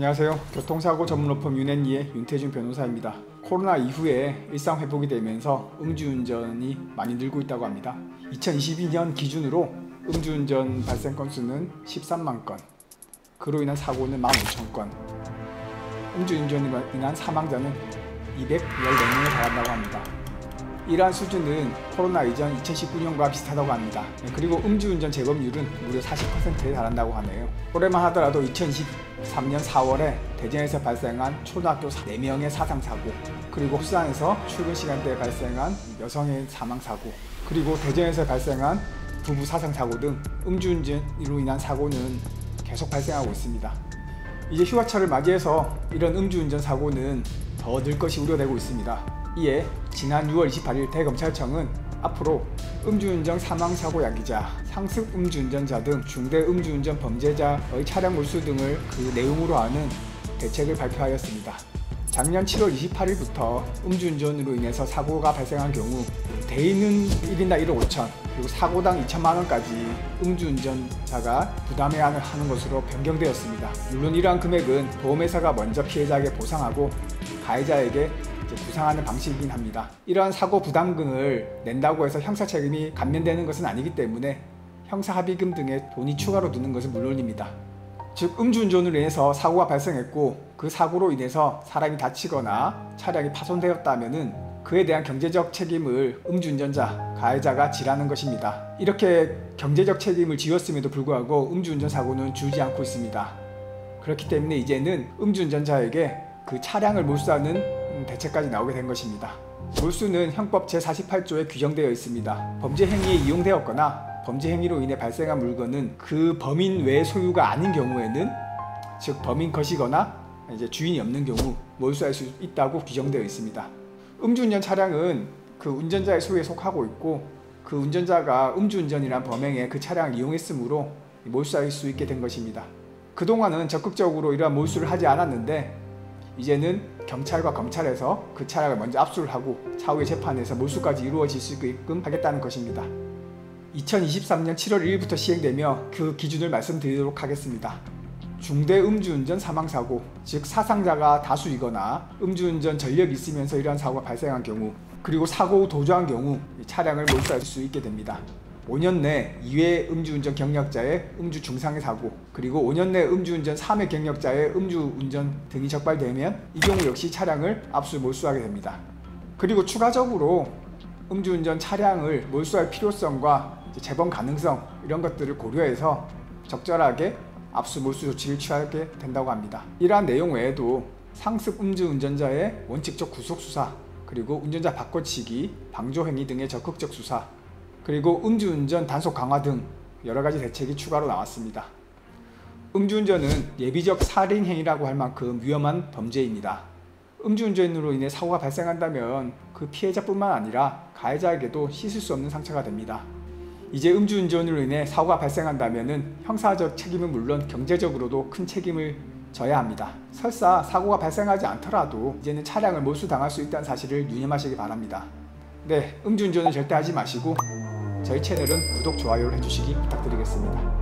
안녕하세요. 교통사고 전문로펌 윤앤리의 윤태준 변호사입니다. 코로나 이후에 일상 회복이 되면서 음주운전이 많이 늘고 있다고 합니다. 2022년 기준으로 음주운전 발생 건수는 13만 건, 그로 인한 사고는 15,000건, 음주운전으로 인한 사망자는 214명에 달한다고 합니다. 이러한 수준은 코로나 이전 2019년과 비슷하다고 합니다. 그리고 음주운전 재범률은 무려 40%에 달한다고 하네요. 올해만 하더라도 2023년 4월에 대전에서 발생한 초등학교 4명의 사상사고, 그리고 부산에서 출근 시간대에 발생한 여성의 사망사고, 그리고 대전에서 발생한 부부 사상사고 등 음주운전으로 인한 사고는 계속 발생하고 있습니다. 이제 휴가철을 맞이해서 이런 음주운전 사고는 더 늘 것이 우려되고 있습니다. 이에 지난 6월 28일 대검찰청은 앞으로 음주운전 사망사고 야기자, 상습 음주운전자 등 중대 음주운전 범죄자의 차량 몰수 등을 그 내용으로 하는 대책을 발표하였습니다. 작년 7월 28일부터 음주운전으로 인해서 사고가 발생한 경우 대인은 1인당 1억 5천, 그리고 사고당 2천만 원까지 음주운전자가 부담해야 하는 것으로 변경되었습니다. 물론 이러한 금액은 보험회사가 먼저 피해자에게 보상하고 가해자에게 부상하는 방식이긴 합니다. 이러한 사고 부담금을 낸다고 해서 형사 책임이 감면되는 것은 아니기 때문에 형사 합의금 등의 돈이 추가로 드는 것은 물론입니다. 즉 음주운전으로 인해서 사고가 발생했고 그 사고로 인해서 사람이 다치거나 차량이 파손되었다면 그에 대한 경제적 책임을 음주운전자, 가해자가 지라는 것입니다. 이렇게 경제적 책임을 지었음에도 불구하고 음주운전 사고는 줄지 않고 있습니다. 그렇기 때문에 이제는 음주운전자에게 그 차량을 몰수하는 대책까지 나오게 된 것입니다. 몰수는 형법 제48조에 규정되어 있습니다. 범죄 행위에 이용되었거나 범죄 행위로 인해 발생한 물건은 그 범인 외 소유가 아닌 경우에는, 즉 범인 것이거나 주인이 없는 경우 몰수할 수 있다고 규정되어 있습니다. 음주운전 차량은 그 운전자의 소유에 속하고 있고 그 운전자가 음주운전이란 범행에 그 차량을 이용했으므로 몰수할 수 있게 된 것입니다. 그동안은 적극적으로 이러한 몰수를 하지 않았는데 이제는 경찰과 검찰에서 그 차량을 먼저 압수를 하고 차후의 재판에서 몰수까지 이루어질 수 있게끔 하겠다는 것입니다. 2023년 7월 1일부터 시행되며 그 기준을 말씀드리도록 하겠습니다. 중대 음주운전 사망사고, 즉 사상자가 다수이거나 음주운전 전력이 있으면서 이러한 사고가 발생한 경우, 그리고 사고 후 도주한 경우 차량을 몰수할 수 있게 됩니다. 5년 내 2회 음주운전 경력자의 음주 중상해 사고, 그리고 5년 내 음주운전 3회 경력자의 음주운전 등이 적발되면 이 경우 역시 차량을 압수 몰수하게 됩니다. 그리고 추가적으로 음주운전 차량을 몰수할 필요성과 재범 가능성 이런 것들을 고려해서 적절하게 압수 몰수 조치를 취하게 된다고 합니다. 이러한 내용 외에도 상습 음주운전자의 원칙적 구속수사, 그리고 운전자 바꿔치기, 방조행위 등의 적극적 수사, 그리고 음주운전 단속 강화 등 여러가지 대책이 추가로 나왔습니다. 음주운전은 예비적 살인행위라고 할 만큼 위험한 범죄입니다. 음주운전으로 인해 사고가 발생한다면 그 피해자뿐만 아니라 가해자에게도 씻을 수 없는 상처가 됩니다. 이제 음주운전으로 인해 사고가 발생한다면 형사적 책임은 물론 경제적으로도 큰 책임을 져야 합니다. 설사 사고가 발생하지 않더라도 이제는 차량을 몰수당할 수 있다는 사실을 유념하시기 바랍니다. 네, 음주운전은 절대 하지 마시고 저희 채널은 구독, 좋아요를 해주시기 부탁드리겠습니다.